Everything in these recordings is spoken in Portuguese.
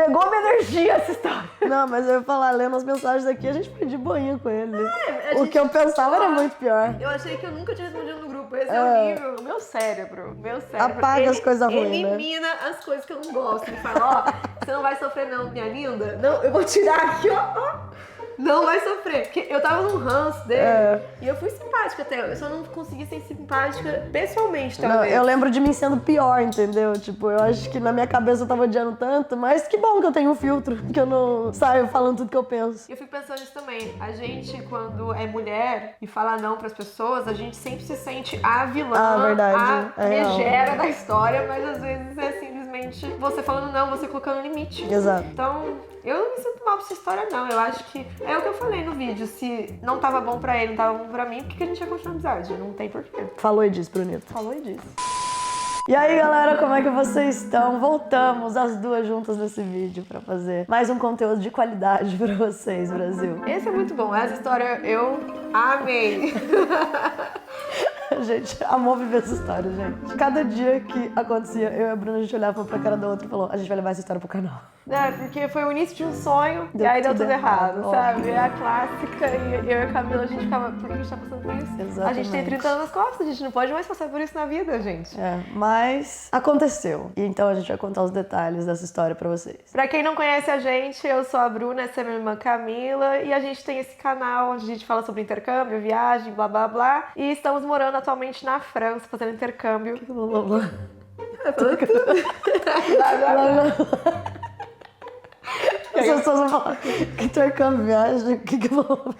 pegou minha energia essa história. Não, mas eu ia falar, lendo as mensagens aqui, a gente foi de boinha com ele. O que eu pensava era muito pior. Eu achei que eu nunca tinha respondido no grupo. Esse é horrível. Meu cérebro. Apaga as coisas ruins, né? Elimina as coisas que eu não gosto. Ele fala, ó, você não vai sofrer não, minha linda. Não, eu vou tirar aqui, ó. Não vai sofrer. Porque eu tava num ranço dele. E eu fui simpática até. Eu só não consegui ser simpática pessoalmente, talvez. Não, eu lembro de mim sendo pior, entendeu? Tipo, eu acho que na minha cabeça eu tava odiando tanto, mas que bom que eu tenho um filtro, que eu não saio falando tudo que eu penso. E eu fico pensando nisso também. A gente, quando é mulher e fala não pras pessoas, a gente sempre se sente a vilã, verdade. a megera da história, mas às vezes é simplesmente você falando não, você colocando limite. Exato. Então, eu não me sinto mal por essa história, não. Eu acho que é o que eu falei no vídeo. Se não tava bom pra ele, não tava bom pra mim, por que a gente ia continuar a amizade? Não tem porquê. Falou e disse, Brunito. Falou e disse. E aí, galera, como é que vocês estão? Voltamos as duas juntas nesse vídeo pra fazer mais um conteúdo de qualidade pra vocês, Brasil. Esse é muito bom. Essa história eu amei. A gente amou viver essa história, gente. Cada dia que acontecia, eu e a Bruna, a gente olhava pra cara da outra e falou, a gente vai levar essa história pro canal. É, porque foi o início de um sonho Deu e aí deu tudo tudo errado, errado, sabe? É a clássica e eu e a Camila, a gente ficava, por que a gente tá passando por isso? Exatamente. A gente tem 30 anos nas costas, a gente não pode mais passar por isso na vida, gente. É, mas aconteceu. E então a gente vai contar os detalhes dessa história pra vocês. Pra quem não conhece a gente, eu sou a Bruna, essa é minha irmã Camila e a gente tem esse canal onde a gente fala sobre intercâmbio, viagem, blá blá blá. E estamos morando atualmente na França, fazendo intercâmbio. Blá, blá, blá. Falando tudo. Blá, blá, blá. As pessoas vão falar que intercâmbio, viagem, o que eu vou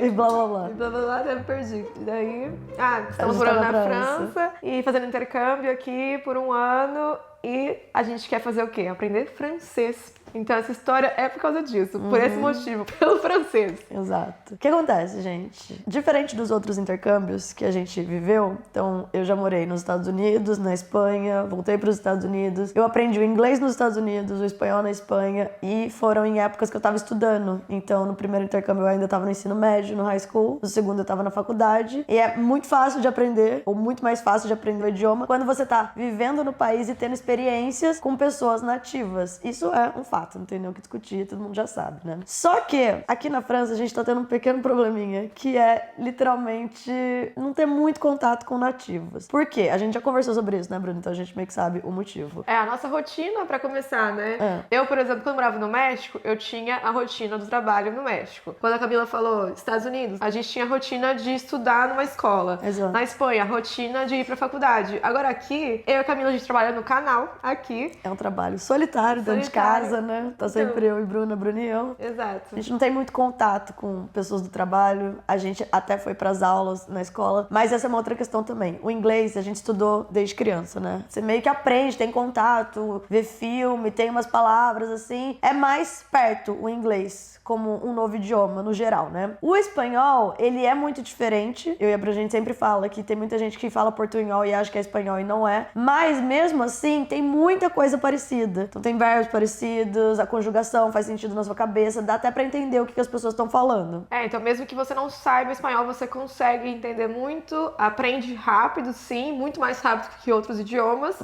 e blá blá blá. E blá blá blá, até me perdi. E daí, estamos gente morando tá na na França e fazendo intercâmbio aqui por um ano e a gente quer fazer o quê? Aprender francês. Então essa história é por causa disso, por esse motivo, pelo francês. Exato. O que acontece, gente? Diferente dos outros intercâmbios que a gente viveu, então eu já morei nos Estados Unidos, na Espanha, voltei para os Estados Unidos, eu aprendi o inglês nos Estados Unidos, o espanhol na Espanha e foram em épocas que eu tava estudando. Então no primeiro intercâmbio eu ainda tava no ensino médio, no high school, no segundo eu tava na faculdade e é muito fácil de aprender, ou muito mais fácil de aprender o idioma, quando você tá vivendo no país e tendo experiências com pessoas nativas. Isso é um fato. Não tem nem o que discutir, todo mundo já sabe, né? Só que aqui na França a gente tá tendo um pequeno probleminha, que é literalmente não ter muito contato com nativos. Por quê? A gente já conversou sobre isso, né, Bruno? Então a gente meio que sabe o motivo. É a nossa rotina pra começar, né? Eu, por exemplo, quando morava no México, eu tinha a rotina do trabalho no México. Quando a Camila falou Estados Unidos, a gente tinha a rotina de estudar numa escola. Exato. Na Espanha, a rotina de ir pra faculdade. Agora aqui, eu e a Camila, a gente trabalha no canal, aqui. É um trabalho solitário, dentro de casa, né? Tá sempre eu e Bruna e eu. Exato. A gente não tem muito contato com pessoas do trabalho. A gente até foi pras aulas na escola. Mas essa é uma outra questão também. O inglês a gente estudou desde criança, né? Você meio que aprende, tem contato, vê filme, tem umas palavras assim. É mais perto o inglês como um novo idioma no geral, né? O espanhol, ele é muito diferente. Eu e a Bruna, a gente sempre fala que tem muita gente que fala portunhol e acha que é espanhol e não é. Mas mesmo assim, tem muita coisa parecida. Então tem verbos parecidos, a conjugação faz sentido na sua cabeça, dá até pra entender o que as pessoas estão falando. Então mesmo que você não saiba espanhol, você consegue entender muito, aprende rápido, sim, muito mais rápido que outros idiomas,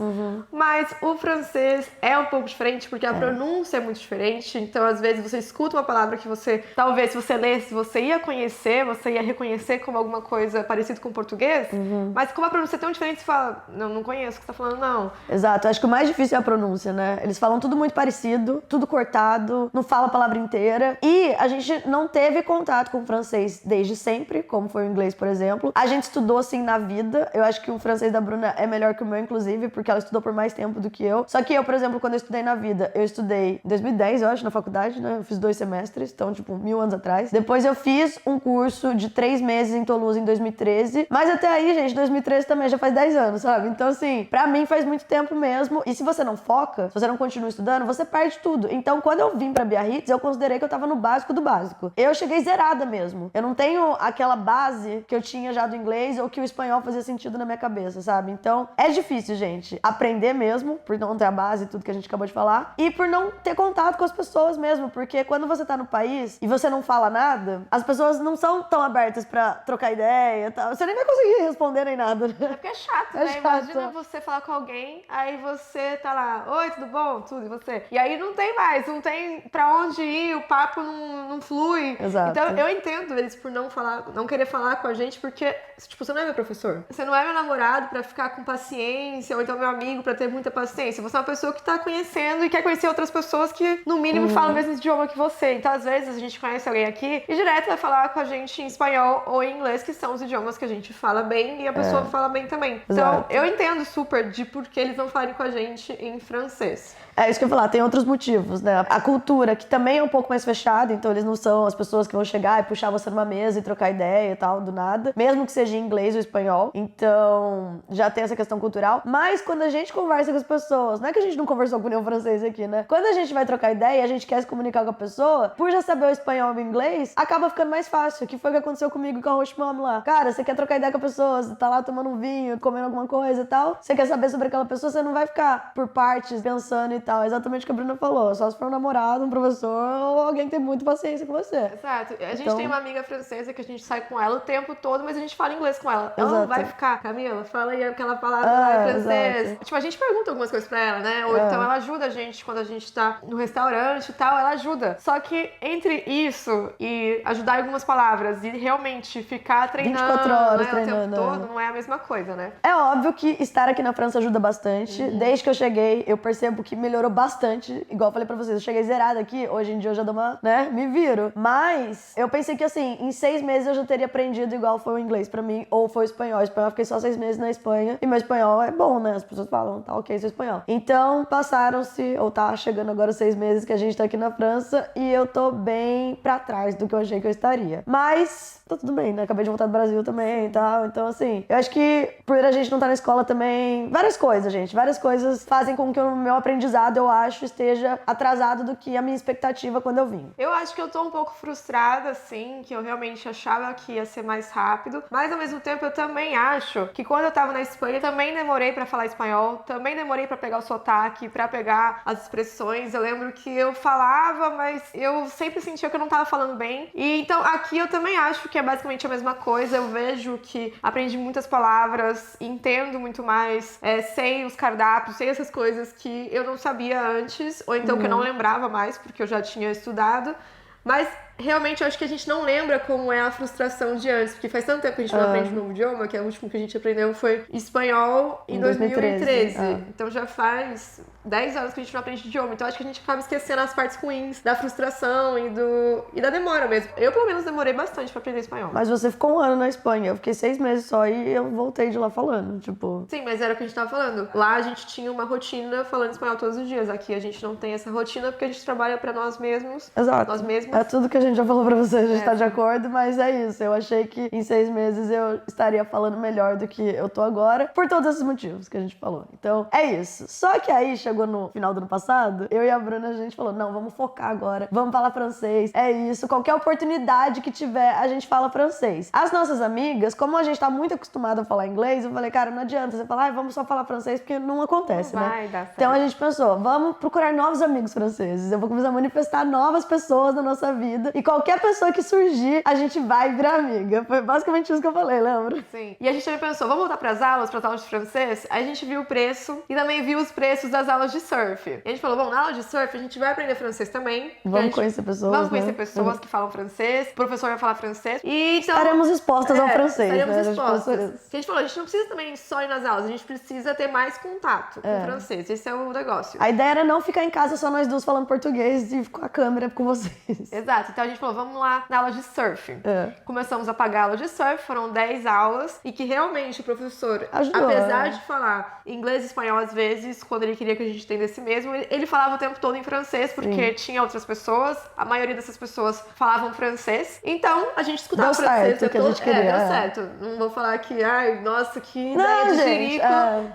mas o francês é um pouco diferente, porque a pronúncia é muito diferente, então às vezes você escuta uma palavra que você, talvez se você lesse, você ia conhecer, você ia reconhecer como alguma coisa parecida com o português, mas como a pronúncia é tão diferente, você fala, não conheço o que você tá falando, não. Exato, acho que o mais difícil é a pronúncia, né? Eles falam tudo muito parecido, tudo cortado, não fala a palavra inteira. E a gente não teve contato com o francês desde sempre, como foi o inglês, por exemplo. A gente estudou, assim, na vida. Eu acho que o francês da Bruna é melhor que o meu, inclusive, porque ela estudou por mais tempo do que eu. Só que eu, por exemplo, quando eu estudei na vida, eu estudei em 2010, eu acho, na faculdade, né? Eu fiz 2 semestres, então, tipo, 1000 anos atrás. Depois eu fiz um curso de 3 meses em Toulouse em 2013. Mas até aí, gente, 2013 também já faz 10 anos, sabe? Então, assim, pra mim faz muito tempo mesmo. E se você não foca, se você não continua estudando, você perde tudo. Então, quando eu vim pra Biarritz, eu considerei que eu tava no básico do básico. Eu cheguei zerada mesmo. Eu não tenho aquela base que eu tinha já do inglês ou que o espanhol fazia sentido na minha cabeça, sabe? Então, é difícil, gente, aprender mesmo, por não ter a base e tudo que a gente acabou de falar, e por não ter contato com as pessoas mesmo, porque quando você tá no país e você não fala nada, as pessoas não são tão abertas pra trocar ideia e tal. Você nem vai conseguir responder nem nada, né? É porque é chato, né? chato. Imagina você falar com alguém, aí você tá lá, oi, tudo bom? Tudo, e você? E aí não tem mais, não tem pra onde ir, o papo não flui. Exato. Então eu entendo eles por não querer falar com a gente, porque, tipo, você não é meu professor. Você não é meu namorado pra ficar com paciência, ou então meu amigo pra ter muita paciência. Você é uma pessoa que tá conhecendo e quer conhecer outras pessoas que, no mínimo, falam o mesmo idioma que você. Então, às vezes, a gente conhece alguém aqui e direto vai falar com a gente em espanhol ou em inglês, que são os idiomas que a gente fala bem e a pessoa fala bem também. Então, Exato. eu entendo super de por que eles não falarem com a gente em francês. É isso que eu ia falar, tem outros motivos, né? A cultura, que também é um pouco mais fechada, então eles não são as pessoas que vão chegar e puxar você numa mesa e trocar ideia e tal, do nada. Mesmo que seja em inglês ou espanhol. Então, já tem essa questão cultural. Mas quando a gente conversa com as pessoas, não é que a gente não conversou com nenhum francês aqui, né? Quando a gente vai trocar ideia e a gente quer se comunicar com a pessoa, por já saber o espanhol e o inglês, acaba ficando mais fácil. Que foi o que aconteceu comigo com a Host Mom lá. Cara, você quer trocar ideia com a pessoa, você tá lá tomando um vinho, comendo alguma coisa e tal. Você quer saber sobre aquela pessoa, você não vai ficar por partes pensando e tal. Exatamente o que a Bruna falou. Só se for um namorado, um professor ou alguém que tem muita paciência com você. Exato. A gente tem uma amiga francesa que a gente sai com ela o tempo todo, mas a gente fala inglês com ela. Ela não vai ficar, Camila, fala aí aquela palavra em francês. Exato. Tipo, a gente pergunta algumas coisas pra ela, né? Ou então ela ajuda a gente quando a gente tá no restaurante e tal, ela ajuda. Só que entre isso e ajudar em algumas palavras e realmente ficar treinando 24 horas né, treinando, o tempo todo, não é a mesma coisa, né? É óbvio que estar aqui na França ajuda bastante. Desde que eu cheguei, eu percebo que melhorou bastante. Igual eu falei pra vocês, eu cheguei zerada aqui. Hoje em dia eu já dou uma, né, me viro. Mas eu pensei que assim, em 6 meses eu já teria aprendido igual foi o inglês pra mim, ou foi o espanhol. O espanhol eu fiquei só 6 meses na Espanha. E meu espanhol é bom, né? As pessoas falam, tá ok, seu espanhol. Então passaram-se, ou tá chegando agora 6 meses que a gente tá aqui na França. E eu tô bem pra trás do que eu achei que eu estaria. Mas tá tudo bem, né? Acabei de voltar do Brasil também e tal. Então, assim, eu acho que por a gente não estar na escola também, várias coisas, gente. Várias coisas fazem com que o meu aprendizado, eu acho, esteja atrasado do que a minha expectativa quando eu vim. Eu acho que eu tô um pouco frustrada, assim, que eu realmente achava que ia ser mais rápido. Mas, ao mesmo tempo, eu também acho que quando eu tava na Espanha, também demorei pra falar espanhol. Também demorei pra pegar o sotaque, pra pegar as expressões. Eu lembro que eu falava, mas eu sempre sentia que eu não tava falando bem. E, então, aqui eu também acho que é basicamente a mesma coisa. Eu vejo que aprendi muitas palavras, entendo muito mais, sei os cardápios, sei essas coisas que eu não sabia antes, ou então que eu não lembrava mais, porque eu já tinha estudado. Mas realmente eu acho que a gente não lembra como é a frustração de antes, porque faz tanto tempo que a gente não aprende um novo idioma, que o último que a gente aprendeu foi espanhol em 2013. Então já faz 10 anos que a gente não aprende idioma. Então acho que a gente acaba esquecendo as partes ruins da frustração e da demora mesmo. Eu, pelo menos, demorei bastante pra aprender espanhol. Mas você ficou 1 ano na Espanha. Eu fiquei 6 meses só e eu voltei de lá falando, tipo... Sim, mas era o que a gente tava falando. Lá a gente tinha uma rotina falando espanhol todos os dias. Aqui a gente não tem essa rotina porque a gente trabalha pra nós mesmos. Exato. Nós mesmos. É tudo que a gente já falou pra você, a gente tá de acordo, mas é isso. Eu achei que em 6 meses eu estaria falando melhor do que eu tô agora, por todos esses motivos que a gente falou. Então, é isso. Só que aí, chegou no final do ano passado, eu e a Bruna, a gente falou, não, vamos focar agora, vamos falar francês, é isso. Qualquer oportunidade que tiver, a gente fala francês. As nossas amigas, como a gente tá muito acostumada a falar inglês, eu falei, cara, não adianta você falar, vamos só falar francês, porque não acontece, não né? vai dar certo. Então a gente pensou, vamos procurar novos amigos franceses. Eu vou começar a manifestar novas pessoas na nossa vida. E qualquer pessoa que surgir, a gente vai virar amiga. Foi basicamente isso que eu falei, lembra? Sim. E a gente também pensou, vamos voltar pras aulas de francês? Aí a gente viu o preço e também viu os preços das aulas de surf. E a gente falou, bom, na aula de surf a gente vai aprender francês também. Vamos conhecer pessoas, Vamos conhecer pessoas que falam francês. O professor vai falar francês. E então... Estaremos expostas ao francês, estaremos né? expostas. A gente falou, a gente não precisa também só ir nas aulas, a gente precisa ter mais contato com o francês. Esse é o negócio. A ideia era não ficar em casa só nós duas falando português e com a câmera com vocês. Exato. Então a gente falou, vamos lá na aula de surf. Começamos a pagar a aula de surf, foram 10 aulas e que realmente o professor, ajudou, apesar de falar inglês e espanhol às vezes, quando ele queria que a gente entendesse mesmo, ele falava o tempo todo em francês, porque tinha outras pessoas, a maioria dessas pessoas falavam francês, então a gente escutava francês. Deu certo o que a gente queria. Deu certo. Não vou falar que, ai, nossa, que ideia de jirico,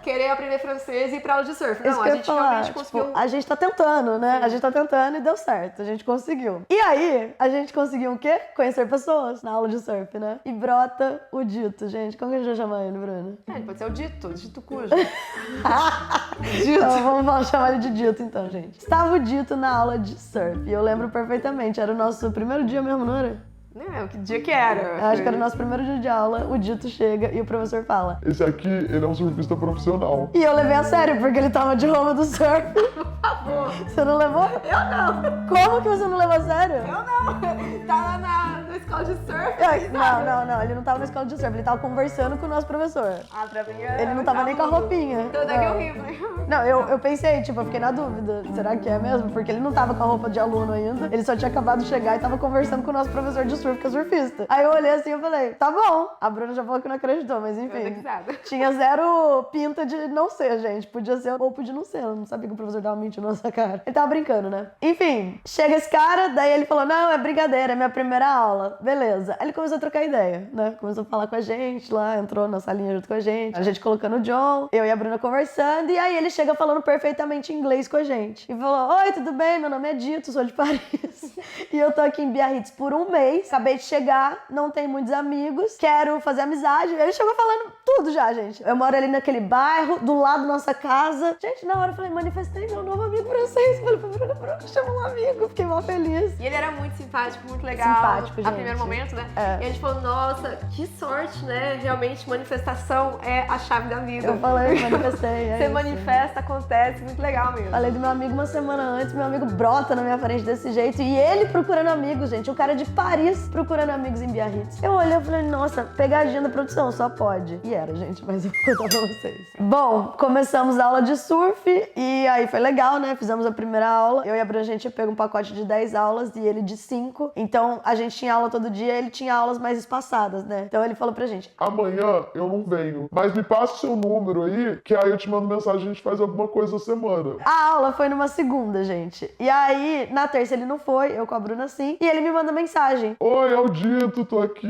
querer aprender francês e ir pra aula de surf. Não, a gente realmente conseguiu. A gente tá tentando, né? A gente tá tentando e deu certo, a gente conseguiu. E aí, a gente conseguiu o quê? Conhecer pessoas na aula de surf, né? E brota o Dito, gente. Como que a gente vai chamar ele, Bruno? Ele pode ser o Dito Cujo. Dito. Então, vamos chamar ele de Dito, então, gente. Estava o Dito na aula de surf. E eu lembro perfeitamente. Era o nosso primeiro dia mesmo, não era? Que dia que era? Acho que era o nosso primeiro dia de aula, o Dito chega e o professor fala: esse aqui, ele é um surfista profissional. E eu levei a sério, porque ele tava de roupa do surf. Por favor. Você não levou? Eu não. Como que você não levou a sério? Eu não. Tá lá na escola de surf. Não, ele não tava na escola de surf, ele tava conversando com o nosso professor. Ah, pra mim Ele não tava nem com a roupinha. Então daqui eu ri, falei. Não, eu pensei, tipo, eu fiquei na dúvida. Será que é mesmo? Porque ele não tava com a roupa de aluno ainda. Ele só tinha acabado de chegar e tava conversando com o nosso professor de surf, que é surfista. Aí eu olhei assim e falei, tá bom. A Bruna já falou que não acreditou, mas enfim. Tinha zero pinta de não ser, gente. Podia ser ou podia não ser. Eu não sabia que o professor tava mentindo na nossa cara. Ele tava brincando, né? Enfim, chega esse cara, daí ele falou, não, é brincadeira, é minha primeira aula. Beleza. Aí ele começou a trocar ideia, né? Começou a falar com a gente lá, entrou na salinha junto com a gente colocando o John, eu e a Bruna conversando, e aí ele chega falando perfeitamente inglês com a gente. E falou, oi, tudo bem? Meu nome é Dito, sou de Paris. E eu tô aqui em Biarritz por um mês, acabei de chegar, não tenho muitos amigos, quero fazer amizade. Ele chegou falando tudo já, gente. Eu moro ali naquele bairro, do lado da nossa casa. Gente, na hora eu falei, manifestei meu novo amigo francês. Eu falei pra Bruna, chama um amigo, fiquei mal feliz. E ele era muito simpático, muito legal. Simpático, gente. A primeiro momento, né? E a gente falou, nossa, que sorte, né? Realmente, manifestação é a chave da vida. Eu falei, manifestei. Você manifesta, acontece, muito legal mesmo. Falei do meu amigo uma semana antes, meu amigo brota na minha frente desse jeito. E ele procurando amigos, gente. Um cara de Paris procurando amigos em Biarritz. Eu olhei e falei, nossa, pegadinha da produção, só pode. E era, gente, mas eu vou contar pra vocês. Bom, começamos a aula de surf e aí foi legal, né? Fizemos a primeira aula. Eu e a Bruna, a gente pegou um pacote de 10 aulas e ele de 5. Então, a gente tinha aula todo dia, ele tinha aulas mais espaçadas, né? Então, ele falou pra gente, amanhã eu não venho, mas me passa o seu número aí, que aí eu te mando mensagem e a gente faz alguma coisa a semana. A aula foi numa segunda, gente. E aí, na terça ele não foi, eu com a Bruna sim. E ele me manda mensagem. Oi, é o Dito, tô aqui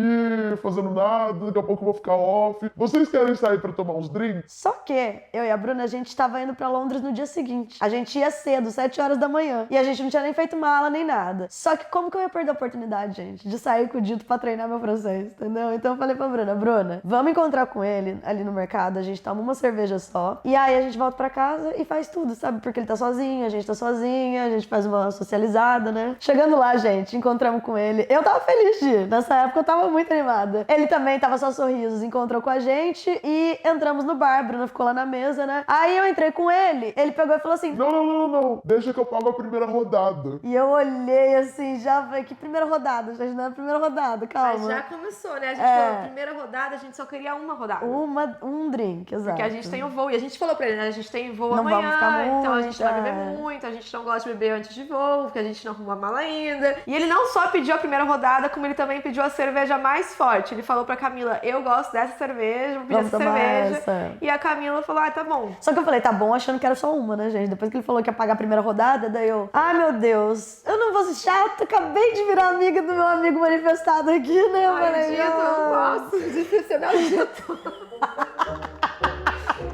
fazendo nada, daqui a pouco eu vou ficar off. Vocês querem sair pra tomar uns drinks? Só que eu e a Bruna, a gente tava indo pra Londres no dia seguinte. A gente ia cedo, 7 horas da manhã. E a gente não tinha nem feito mala nem nada. Só que como que eu ia perder a oportunidade, gente, de sair com o Dito pra treinar meu francês, entendeu? Então eu falei pra Bruna, vamos encontrar com ele ali no mercado, a gente toma uma cerveja só. E aí a gente volta pra casa e faz tudo, sabe? Porque ele tá sozinho, a gente tá sozinha, a gente faz uma socializada, né? Chegando lá, gente, encontramos com ele. Eu tava feliz de ir. Nessa época eu tava muito animada. Ele também tava só sorrisos, encontrou com a gente e entramos no bar. A Bruna ficou lá na mesa, né? Aí eu entrei com ele pegou e falou assim, Não, deixa que eu pago a primeira rodada. E eu olhei assim, já falei, que primeira rodada, gente, não é a primeira rodada, calma. Mas já começou, né? A gente falou, primeira rodada, a gente só queria uma rodada. Um drink, exato. Porque a gente tem o voo, e a gente falou pra ele, né? A gente tem voo não amanhã, vamos ficar muito, então a gente não vai beber muito, a gente não gosta de beber antes de voo, porque a gente não arrumou a mala ainda. E ele não só pediu a primeira rodada, como ele também pediu a cerveja mais forte. Ele falou pra Camila, eu gosto dessa cerveja, vou pedir essa cerveja. Essa. E a Camila falou, tá bom. Só que eu falei, tá bom, achando que era só uma, né, gente? Depois que ele falou que ia pagar a primeira rodada, daí eu, meu Deus, eu não vou ser chata, acabei de virar amiga do meu amigo manifestado aqui, né? Eu falei, Dito, eu não posso decepcionar o Dito.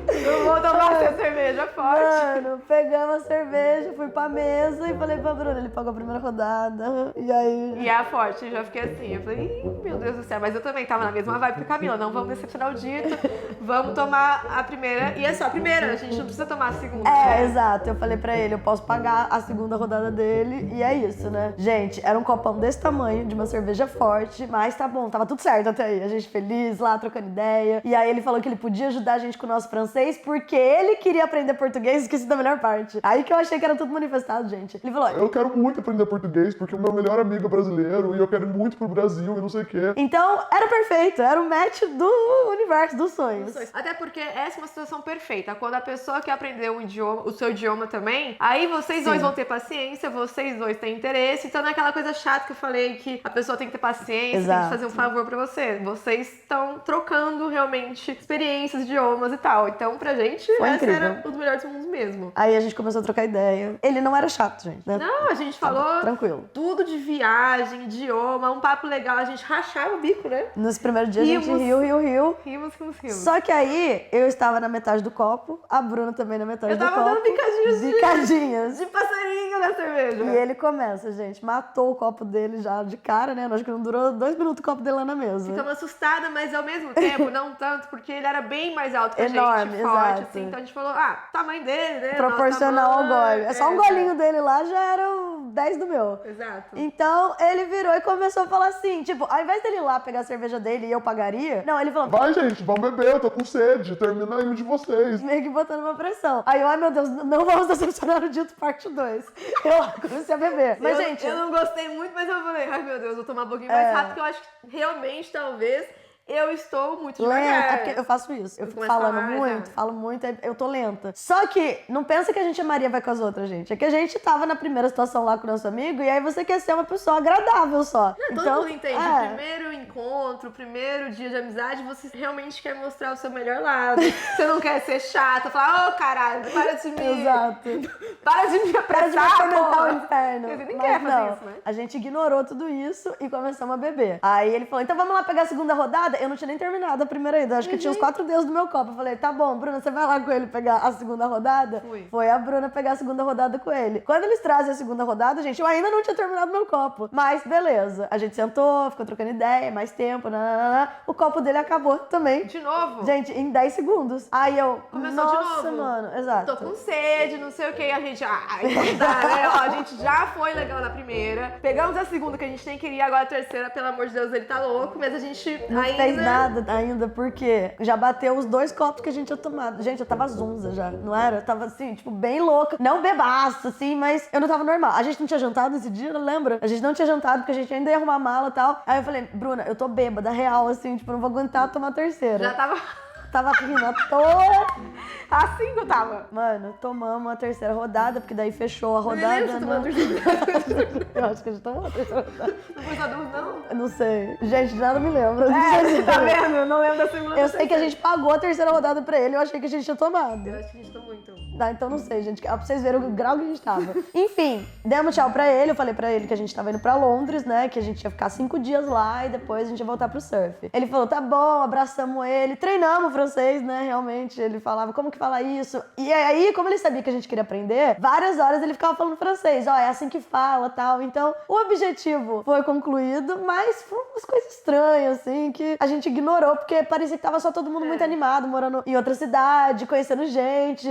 Não vou tomar essa cerveja forte. Mano, pegamos a cerveja, fui pra mesa e falei pra Bruna, ele pagou a primeira rodada. E aí. E a forte, eu já fiquei assim. Eu falei, meu Deus do céu. Mas eu também tava na mesma vibe que a Camila. Não vamos decepcionar o Dito. Vamos tomar a primeira. E é só a primeira, a gente não precisa tomar a segunda. Exato. Eu falei pra ele, eu posso pagar a segunda rodada dele. E é isso, né? Gente, era um copão desse tamanho, de uma cerveja forte. Mas tá bom, tava tudo certo até aí. A gente feliz lá, trocando ideia. E aí ele falou que ele podia ajudar a gente com o nosso francês, porque ele queria aprender português, esqueci da melhor parte. Aí que eu achei que era tudo manifestado, gente. Ele falou, eu quero muito aprender português, porque o meu melhor amigo é brasileiro e eu quero ir muito pro Brasil e não sei o quê. Então, era perfeito, era o match do universo dos sonhos. Até porque essa é uma situação perfeita. Quando a pessoa quer aprender um idioma, o seu idioma também, aí vocês dois vão ter paciência, vocês dois têm interesse. Então não é aquela coisa chata que eu falei que a pessoa tem que ter paciência, tem que fazer um favor pra você. Vocês estão trocando realmente experiências, idiomas e tal. Então, pra gente, foi essa incrível. Era os melhores mundos mesmo. Aí a gente começou a trocar ideia. Ele não era chato, gente, né? Não, a gente falou tranquilo. Tudo de viagem, idioma, um papo legal. A gente rachava o bico, né? Nesse primeiro dia a gente riu. Rimos. Só que aí eu estava na metade do copo, a Bruna também na metade do copo. Eu tava dando picadinhas de passarinho na cerveja. E ele começa, gente, matou o copo dele já de cara, né? Acho que não durou 2 minutos o copo dele lá na mesa. Ficamos assustada, mas ao mesmo tempo, não tanto, porque ele era bem mais alto que enorme, a gente, forte, exato. Assim. Então a gente falou, tamanho dele, né? Proporcional ao gole. É só um golinho dele lá, já era 10 do meu. Exato. Então, ele virou e começou a falar assim, tipo, ao invés dele ir lá pegar a cerveja dele e eu pagaria, não, ele falou, Vai, gente, vamos beber, eu tô com sede. Termina aí o de vocês. meio que botando uma pressão. Aí eu, ai meu Deus, não vamos decepcionar o Dito parte 2. Eu comecei a beber. Mas, gente... Eu não gostei muito, mas eu falei, ai meu Deus, vou tomar um pouquinho mais rápido, porque eu acho que realmente, talvez, eu estou muito Lenta, devagar. é porque eu faço isso. Eu fico começo a falando falar, muito, já. falo muito, aí eu tô lenta. Só que não pensa que a gente é Maria vai com as outras, gente. É que a gente tava na primeira situação lá com o nosso amigo e aí você quer ser uma pessoa agradável só. Todo mundo entende. O primeiro encontro, o primeiro dia de amizade, você realmente quer mostrar o seu melhor lado. Você não quer ser chata, falar, ô caralho, para de me... Exato. Para de me Para de me apressar, comentar porra. o inferno. Você nem Mas quer fazer não, isso, né? a gente ignorou tudo isso e começamos a beber. Aí ele falou, então vamos lá pegar a segunda rodada? Eu não tinha nem terminado a primeira ida, acho que tinha os 4 dedos do meu copo. Eu falei, tá bom, Bruna, você vai lá com ele pegar a segunda rodada? Fui. Foi a Bruna pegar a segunda rodada com ele. Quando eles trazem a segunda rodada, gente, eu ainda não tinha terminado meu copo. Mas beleza, a gente sentou, ficou trocando ideia, mais tempo, nananana. O copo dele acabou também. De novo? Gente, em 10 segundos. Aí eu, Começou nossa, de novo. mano, exato. Tô com sede, não sei o que. A gente, então tá, né? Ó, a gente já foi legal na primeira. Pegamos a segunda que a gente nem queria, agora a terceira, pelo amor de Deus, ele tá louco. Mas a gente Não ainda... fez nada ainda, porque já bateu os 2 copos que a gente tinha tomado. Gente, eu tava zonza já, não era? Eu tava assim, tipo, bem louca. Não bebaça, assim, mas eu não tava normal. A gente não tinha jantado nesse dia, não lembra? A gente não tinha jantado porque a gente ainda ia arrumar a mala e tal. Aí eu falei, Bruna, eu tô bêbada, real, assim, tipo, não vou aguentar tomar a terceira. Já tava... Tava rindo à toa. Assim que eu tava. Mano, tomamos a terceira rodada, porque daí fechou a Eu nem rodada. lembro se tomou a terceira. Eu acho que a gente tomou a terceira rodada. Não foi só duas, não? Eu não sei. Gente, nada me lembra. Tá vendo? Eu não lembro da segunda. Eu sei que a gente pagou a terceira rodada pra ele, eu achei que a gente tinha tomado. Eu acho que a gente tomou, então. Tá, então não sei, gente. Pra vocês verem o grau que a gente tava. Enfim, demos tchau pra ele. Eu falei pra ele que a gente tava indo pra Londres, né? Que a gente ia ficar 5 dias lá e depois a gente ia voltar pro surf. Ele falou, tá bom, abraçamos ele. Treinamos francês, né? Realmente, ele falava, como que fala isso? E aí, como ele sabia que a gente queria aprender, várias horas ele ficava falando francês. Ó, é assim que fala, tal. Então, o objetivo foi concluído, mas foram umas coisas estranhas, assim, que a gente ignorou, porque parecia que tava só todo mundo muito animado, morando em outra cidade, conhecendo gente.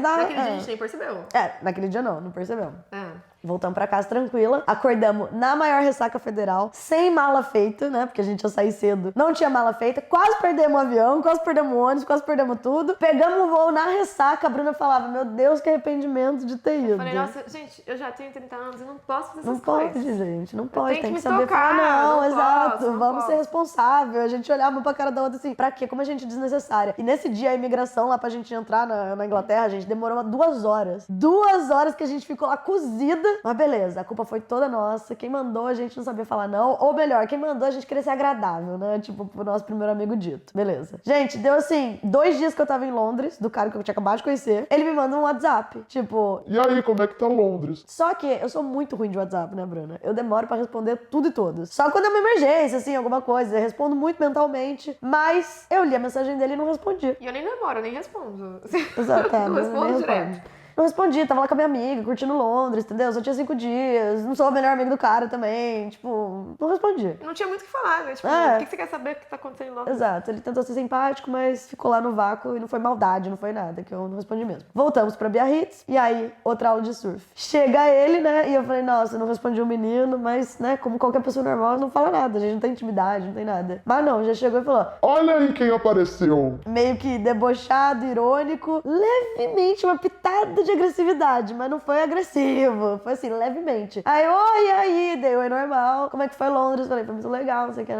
Naquele dia a gente nem percebeu. Naquele dia não percebeu. É. Voltamos pra casa tranquila, acordamos na maior ressaca federal, sem mala feita, né? Porque a gente ia sair cedo. Não tinha mala feita, quase perdemos o avião, quase perdemos o ônibus, quase perdemos tudo. Pegamos o voo na ressaca, a Bruna falava, meu Deus, que arrependimento de ter ido. Falei, nossa, gente, eu já tenho 30 anos, eu não posso fazer essas Não pode, coisas. gente, não pode. tenho Tem que que me saber tocar, falar, não, não exato. posso, não Vamos posso. ser responsável. A gente olhava uma pra cara da outra assim, pra quê? Como a gente é desnecessária. E nesse dia, a imigração lá pra gente entrar na Inglaterra, a gente demorou 2 horas. 2 horas que a gente ficou lá cozida. Mas beleza, a culpa foi toda nossa. Quem mandou a gente não sabia falar não. Ou melhor, quem mandou a gente queria ser agradável, né? Tipo, pro nosso primeiro amigo dito. Beleza. Gente, deu assim, 2 dias que eu tava em Londres, do cara que eu tinha acabado de conhecer. Ele me manda um WhatsApp. Tipo, E aí, como é que tá Londres? só que eu sou muito ruim de WhatsApp, né, Bruna? Eu demoro pra responder tudo e todos. Só quando é uma emergência, assim, alguma coisa. Eu respondo muito mentalmente. Mas eu li a mensagem dele e não respondi. E eu nem demoro, eu nem respondo. Exato, Não nem respondo direto. respondo. Não respondi, tava lá com a minha amiga, curtindo Londres, entendeu? Só tinha 5 dias, não sou o melhor amigo do cara também, tipo, não respondi. Não tinha muito o que falar, né? Tipo, É. o que você quer saber que tá acontecendo lá? Exato, ele tentou ser simpático, mas ficou lá no vácuo e não foi maldade, não foi nada, que eu não respondi mesmo. Voltamos pra Biarritz, e aí, outra aula de surf. Chega ele, né, e eu falei, nossa, eu não respondi o menino, mas, né, como qualquer pessoa normal, não fala nada, a gente não tem intimidade, não tem nada. Mas não, já chegou e falou, Olha aí quem apareceu. meio que debochado, irônico, levemente uma pitada de agressividade, mas não foi agressivo, foi assim, levemente. Aí, oi, e aí? Dei oi normal. Como é que foi Londres? Falei, foi muito legal, não sei o que,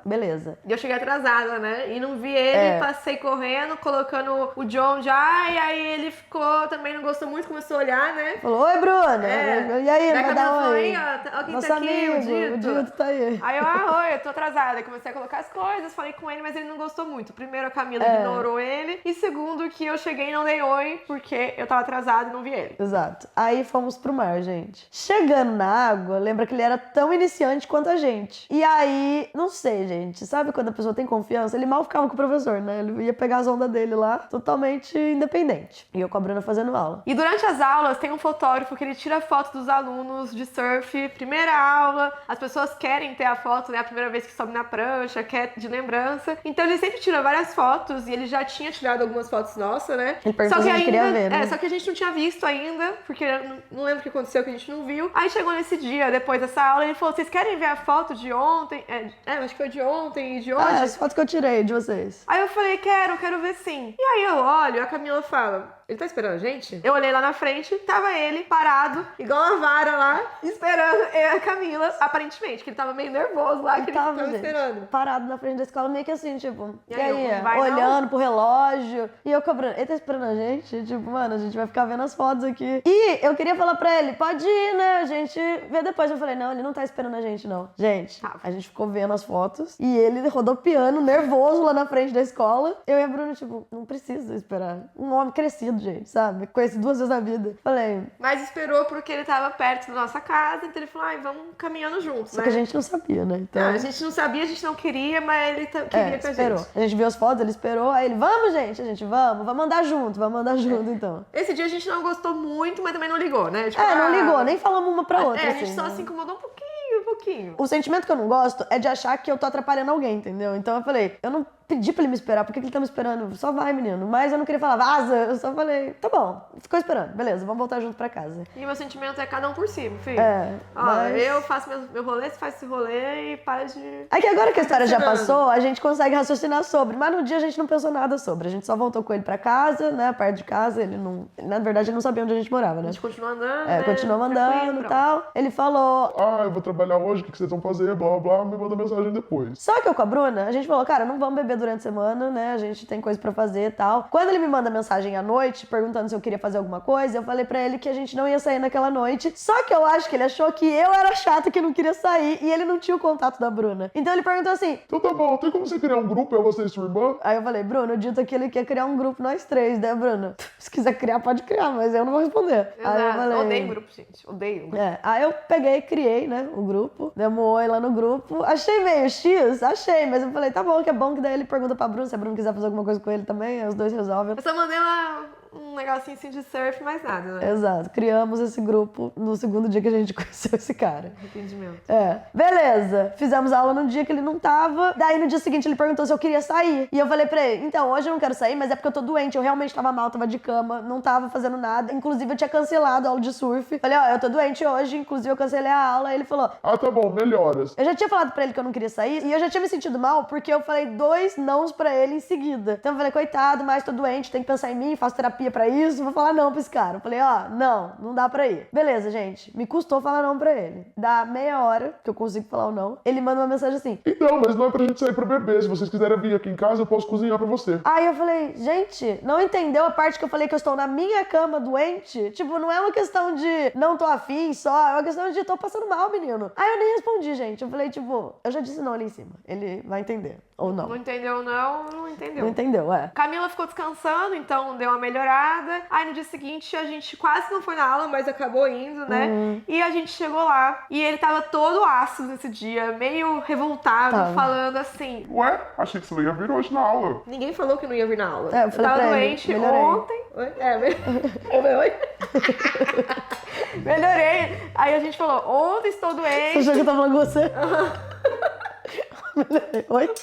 beleza. E eu cheguei atrasada, né? E não vi ele, passei correndo, colocando o John já, e aí ele ficou, também não gostou muito, começou a olhar, né? Falou, oi, Bruna. É. E aí, Daí a vai Camila dar falou, oi? "Ih, ó quem Nosso tá aqui, amigo, o Dito. tá aí. Aí eu, oi, eu tô atrasada. Aí comecei a colocar as coisas, falei com ele, mas ele não gostou muito. Primeiro, a Camila ignorou ele. E segundo, que eu cheguei e não dei oi, porque eu tava atrasada e não vi ele. Exato. Aí fomos pro mar, gente. Chegando na água, lembra que ele era tão iniciante quanto a gente. E aí, não sei, gente. Sabe quando a pessoa tem confiança? Ele mal ficava com o professor, né? Ele ia pegar as ondas dele lá, totalmente independente. E eu com a Bruna fazendo aula. E durante as aulas, tem um fotógrafo que ele tira foto dos alunos de surf. Primeira aula, as pessoas querem ter a foto, né? A primeira vez que sobe na prancha, quer de lembrança. Então ele sempre tira várias fotos e ele já tinha tirado algumas fotos nossas, né? Ele perguntou se a gente queria ver, né? Só que a gente não tinha visto ainda, porque não lembro o que aconteceu, que a gente não viu. Aí chegou nesse dia, depois dessa aula, ele falou, vocês querem ver a foto de ontem? Acho que foi de ontem e de hoje. As fotos que eu tirei de vocês. Aí eu falei, quero ver sim. E aí eu olho, a Camila fala, ele tá esperando a gente? Eu olhei lá na frente, tava ele parado, igual uma vara lá, esperando eu e a Camila, aparentemente, que ele tava meio nervoso lá, que ele tava gente, esperando. parado na frente da escola, meio que assim, tipo, E aí, não vai olhando pro relógio, e eu cobrando, ele tá esperando a gente? Tipo, mano, a gente vai ficar vendo as fotos aqui. E eu queria falar pra ele, pode ir, né, a gente vê depois. Eu falei, não, ele não tá esperando a gente, não. Gente, a gente ficou vendo as fotos, e ele rodopiando, nervoso lá na frente da escola. Eu e a Bruna, tipo, não precisa esperar. Um homem crescido, gente, sabe? Conheci 2 vezes na vida. Falei... Mas esperou porque ele tava perto da nossa casa, então ele falou, vamos caminhando juntos, Só que a gente não sabia, né? Então... a gente não sabia, a gente não queria, mas ele queria com a esperou. gente. A gente viu as fotos, ele esperou, aí ele, vamos, gente, vamos andar junto, então. Esse dia a gente não gostou muito, mas também não ligou, né? Tipo, não ligou, nem falamos uma pra outra. A gente assim, só né? se incomodou um pouquinho. O sentimento que eu não gosto é de achar que eu tô atrapalhando alguém, entendeu? Então eu falei, eu não pedi pra ele me esperar, por que ele tá me esperando? Só vai, menino. Mas eu não queria falar, vaza. Eu só falei, tá bom, ficou esperando, beleza, vamos voltar junto pra casa. E meu sentimento é cada um por si, filho. Mas... eu faço meu rolê, você faz esse rolê e para de... É que agora que a história já passou, a gente consegue raciocinar sobre, mas no dia a gente não pensou nada sobre. A gente só voltou com ele pra casa, né, perto de casa, ele não... Na verdade, ele não sabia onde a gente morava, né? A gente continuou andando, né? Continuamos andando e tal. Ele falou... eu vou trabalhar hoje, o que vocês vão fazer? Blá, blá, blá, me manda mensagem depois. Só que eu com a Bruna, a gente falou, cara, não vamos beber durante a semana, né? A gente tem coisa pra fazer e tal. Quando ele me manda mensagem à noite, perguntando se eu queria fazer alguma coisa, eu falei pra ele que a gente não ia sair naquela noite. Só que eu acho que ele achou que eu era chata, que não queria sair, e ele não tinha o contato da Bruna. Então ele perguntou assim... Então tá bom, tem como você criar um grupo, eu, você e sua irmã? Aí eu falei, Bruno, dito que ele quer criar um grupo, nós 3, né, Bruna? Se quiser criar, pode criar, mas eu não vou responder. Exato. Aí eu falei... Odeio grupo, gente. Odeio. Aí eu peguei e criei, né, o grupo. Demos um oi lá no grupo. Achei meio X, achei, mas eu falei, tá bom, que é bom, que daí ele pergunta pra Bruna, se a Bruna quiser fazer alguma coisa com ele também, aí os 2 resolvem. Eu só mandei um negocinho assim de surf, mais nada, né? Exato. Criamos esse grupo no segundo dia que a gente conheceu esse cara. Arrependimento. Beleza. Fizemos aula no dia que ele não tava. Daí no dia seguinte ele perguntou se eu queria sair. E eu falei pra ele, então, hoje eu não quero sair, mas é porque eu tô doente. Eu realmente tava mal, tava de cama, não tava fazendo nada. Inclusive eu tinha cancelado a aula de surf. Falei, eu tô doente hoje, inclusive eu cancelei a aula. Aí ele falou... tá bom, melhoras. Eu já tinha falado pra ele que eu não queria sair e eu já tinha me sentido mal porque eu falei 2 nãos pra ele em seguida. Então eu falei, coitado, mas tô doente, tem que pensar em mim, faço terapia pra isso, vou falar não pra esse cara. Eu falei, não dá pra ir. Beleza, gente, me custou falar não pra ele. Dá meia hora que eu consigo falar o não, ele manda uma mensagem assim. Então, mas não é pra gente sair pra beber, se vocês quiserem vir aqui em casa, eu posso cozinhar pra você. Aí eu falei, gente, não entendeu a parte que eu falei que eu estou na minha cama doente? Tipo, não é uma questão de não tô afim só, é uma questão de tô passando mal, menino. Aí eu nem respondi, gente. Eu falei, tipo, eu já disse não ali em cima. Ele vai entender. Ou não. Não entendeu, não entendeu. Não entendeu, Camila ficou descansando, então deu uma melhorada. Aí no dia seguinte a gente quase não foi na aula, mas acabou indo, né? E a gente chegou lá e ele tava todo ácido nesse dia, meio revoltado, falando assim... Ué, achei que você não ia vir hoje na aula. Ninguém falou que não ia vir na aula. Eu falei tava pra doente ele, melhorei. ontem. Oi? Melhorei. Aí a gente falou, ontem estou doente. Você achou que eu tava falando com você? Oi?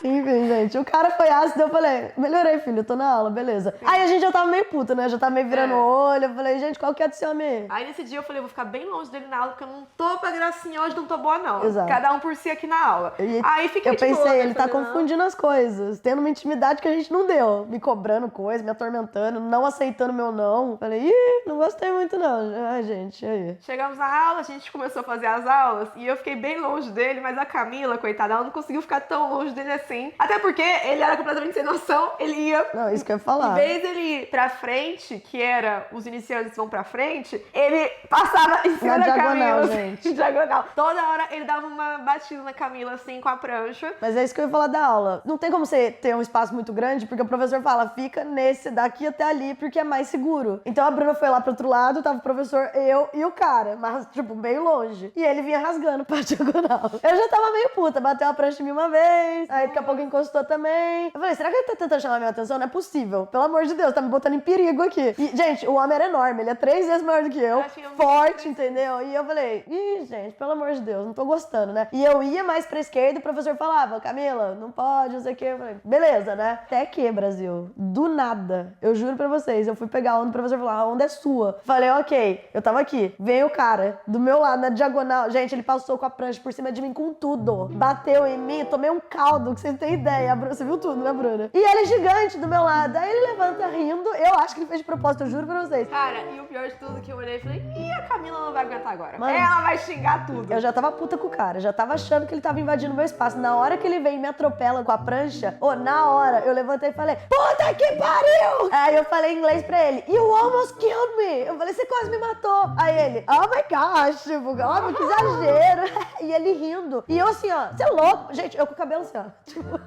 Enfim, gente, o cara foi ácido, eu falei, melhorei, filho, eu tô na aula, beleza. Aí a gente já tava meio puta, né? Já tava meio virando o olho, eu falei, gente, qual que é desse homem? Aí nesse dia eu falei, eu vou ficar bem longe dele na aula, porque eu não tô pra gracinha hoje, não tô boa não. Exato. Cada um por si aqui na aula. Aí fiquei eu pensei, boa, né? ele tá Falei, confundindo as coisas, tendo uma intimidade que a gente não deu, me cobrando coisa, me atormentando, não aceitando meu não. Falei, não gostei muito não. Ai, gente, e aí? Chegamos na aula, a gente começou a fazer as aulas, e eu fiquei bem longe dele, mas a Camila, coitada, ela não conseguiu ficar tão longe dele assim. Até porque ele era completamente sem noção, ele ia... Não, isso que eu ia falar. Em vez dele ir pra frente, que era os iniciantes vão pra frente, ele passava em cima da diagonal, Camila. gente. Diagonal. Toda hora ele dava uma batida na Camila, assim, com a prancha. Mas é isso que eu ia falar da aula. Não tem como você ter um espaço muito grande, porque o professor fala, fica nesse daqui até ali, porque é mais seguro. Então a Bruna foi lá pro outro lado, tava o professor, eu e o cara, mas, tipo, meio longe. E ele vinha rasgando pra diagonal. Eu já tava meio puta, bateu a prancha em mim uma vez, aí daqui a pouco encostou também. Eu falei, será que ele tá tentando chamar minha atenção? Não é possível. Pelo amor de Deus, tá me botando em perigo aqui. E, gente, o homem era enorme, ele é 3 vezes maior do que eu. Forte, entendeu? E eu falei, gente, pelo amor de Deus, não tô gostando, né? E eu ia mais pra esquerda e o professor falava, Camila, não pode, não sei o quê. Eu falei, beleza, né? Até que, Brasil, do nada, eu juro pra vocês, eu fui pegar a onda, o professor falou, a onda é sua. Falei, ok, eu tava aqui. Veio o cara, do meu lado, na diagonal. Gente, ele passou com a prancha por cima de mim com tudo. Bateu em mim, tomei um caldo, que vocês não têm ideia. Você viu tudo, né, Bruna? E ele é gigante do meu lado. Aí ele levanta rindo. Eu acho que ele fez de propósito, eu juro pra vocês. Cara, e o pior de tudo que eu olhei e falei, ih, a Camila não vai aguentar agora. Mano, ela vai xingar tudo. Eu já tava puta com o cara, já tava achando que ele tava invadindo meu espaço. Na hora que ele veio e me atropela com a prancha, na hora eu levantei e falei, puta que pariu! Aí eu falei em inglês pra ele, you almost killed me! Eu falei, você quase me matou. Aí ele, oh my gosh, tipo, óbvio, que exagero. E ele rindo. E eu assim, ó, você é louco? Gente, eu com o cabelo assim, ó. Tipo,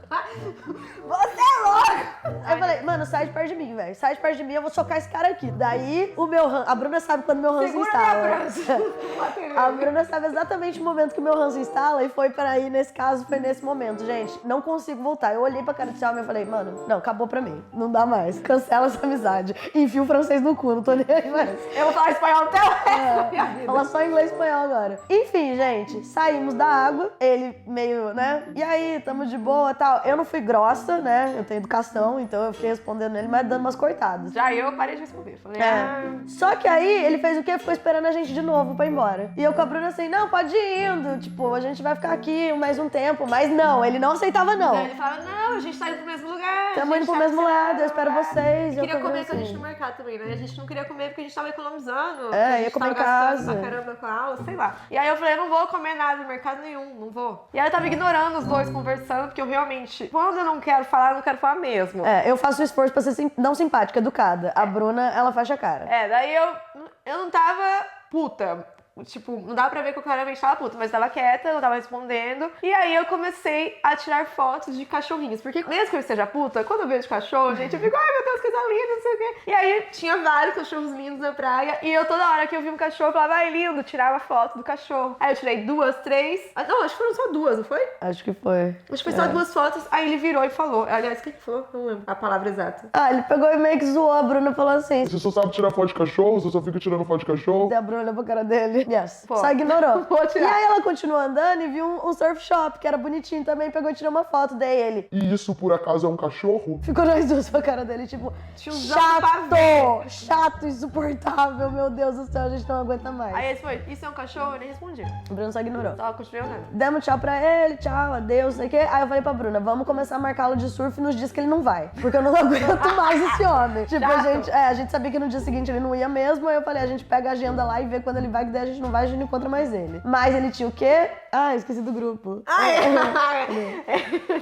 você é louco! Aí eu falei, mano, sai de perto de mim, velho. Sai de perto de mim, eu vou socar esse cara aqui. Daí, o meu ranço... A Bruna sabe quando meu ranço instala. A Bruna sabe exatamente o momento que o meu ranço instala e foi para aí, nesse caso, foi nesse momento. Gente, não consigo voltar. Eu olhei pra cara desse homem e falei, mano, não, acabou pra mim. Não dá mais. Cancela essa amizade. Enfia o francês no cu, não tô nem aí mais. Eu vou falar espanhol até o resto da minha vida. Fala só inglês e espanhol agora. Enfim, gente, saímos da água, ele meio, né? E aí, tamo de boa e tal. Eu não fui grossa, né? Eu tenho educação, então eu fiquei respondendo ele, mas dando umas cortadas. Já eu parei de responder. Falei, Só que aí, ele fez o quê? Ficou esperando a gente de novo pra ir embora. E eu com a Bruna assim, não, pode ir indo. Tipo, a gente vai ficar aqui mais um tempo. Mas não, ele não aceitava não. Daí ele falava, não, a gente tá indo pro mesmo lugar. Tamo indo pro mesmo lado, eu espero vocês. Queria eu comer com a assim. gente no mercado também, né? A gente não queria comer porque a gente tava economizando. É, a gente ia comer tava em gastando casa. pra caramba com a aula, sei lá. E aí eu falei, eu não vou comer nada no mercado nenhum, não vou. E aí eu tava ignorando os dois conversando, porque eu realmente, quando eu não quero falar, eu não quero falar mesmo. Eu faço o esforço pra ser não simpática, educada. A Bruna, ela fecha a cara. Daí eu não tava puta. Tipo, não dava pra ver que eu claramente tava puta, mas tava quieta, não tava respondendo. E aí eu comecei a tirar fotos de cachorrinhos. Porque mesmo que eu esteja puta, quando eu vejo cachorro, gente, eu fico, ai meu Deus, coisa linda, não sei o quê. E aí tinha vários cachorros lindos na praia. E eu toda hora que eu vi um cachorro, eu falava, ai lindo, tirava foto do cachorro. Aí eu tirei 2, 3. Não, acho que foram só 2, não foi? Acho que foi. Acho que foi só 2 fotos. Aí ele virou e falou. Aliás, o que falou? Não lembro a palavra exata. Ele pegou e meio que zoou a Bruna, falou assim. Você só sabe tirar foto de cachorro? Você só fica tirando foto de cachorro? E a Bruna olhou pra cara dele. Yes. Pô. Só ignorou. Vou tirar. E aí ela continuou andando e viu um surf shop, que era bonitinho também, pegou e tirou uma foto. Daí ele E isso, por acaso, é um cachorro? ficou nós dois com a cara dele, tipo, Tiozão pavê. chato, insuportável, meu Deus do céu, a gente não aguenta mais. Aí ele foi, isso é um cachorro? Eu nem respondi. O Bruno só ignorou. Só continuei andando. Demos tchau pra ele, tchau, adeus, não sei o quê. Aí eu falei pra Bruna, vamos começar a marcar aula de surf nos dias que ele não vai. Porque eu não aguento mais esse homem. Tipo, Chato. a gente sabia que no dia seguinte ele não ia mesmo. Aí eu falei, a gente pega a agenda lá e vê quando ele vai, que daí a gente não vai, a gente não encontra mais ele. Mas ele tinha o quê? Esqueci do grupo.